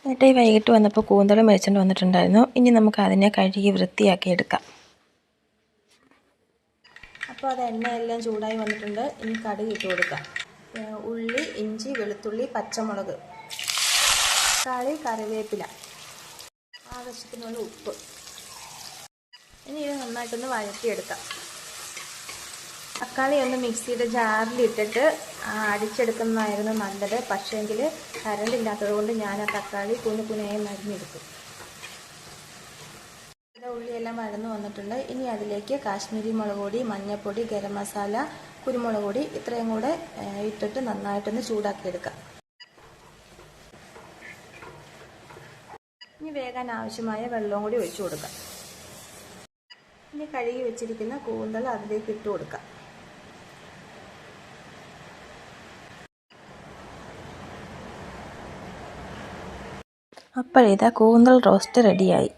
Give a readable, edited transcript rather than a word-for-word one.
എന്നിട്ട് വൈകിട്ട് വന്നപ്പോൾ കൂന്തൽ മേടിച്ചുകൊണ്ട് വന്നിട്ടുണ്ടായിരുന്നു. ഇനി നമുക്ക് അതിനെ കഴുകി വൃത്തിയാക്കി എടുക്കാം. അപ്പോൾ അത് എണ്ണയെല്ലാം ചൂടായി വന്നിട്ടുണ്ട്. ഇനി കടുക് ഇട്ട് കൊടുക്കാം. ഉള്ളി, ഇഞ്ചി, വെളുത്തുള്ളി, പച്ചമുളക്, തക്കാളി, കറിവേപ്പില, ആവശ്യത്തിനുള്ള ഉപ്പ്. ഇനി ഇത് നന്നായിട്ടൊന്ന് വഴറ്റിയെടുക്കാം. തക്കാളി ഒന്ന് മിക്സിയുടെ ജാറിലിട്ടിട്ട് അടിച്ചെടുക്കുന്നതായിരുന്നു നല്ലത്. പക്ഷേങ്കിൽ കറണ്ട് ഇല്ലാത്തത് കൊണ്ട് ഞാൻ ആ തക്കാളി കുനുകുനായി അരിഞ്ഞെടുത്തു. ഉള്ളിയെല്ലാം വഴന്നു വന്നിട്ടുണ്ട്. ഇനി അതിലേക്ക് കാശ്മീരി മുളക് പൊടി, മഞ്ഞൾപ്പൊടി, ഗരം മസാല, കുരുമുളക് പൊടി ഇത്രയും കൂടെ ഇട്ടിട്ട് നന്നായിട്ടൊന്ന് ചൂടാക്കിയെടുക്കാം. ഇനി വേകാൻ ആവശ്യമായ വെള്ളവും കൂടി ഒഴിച്ചു കൊടുക്കാം. ഇനി കഴുകി വെച്ചിരിക്കുന്ന കൂന്തൽ അതിലേക്ക് ഇട്ട് കൊടുക്കാം. അപ്പോഴിതാ കൂന്തൽ റോസ്റ്റ് റെഡിയായി.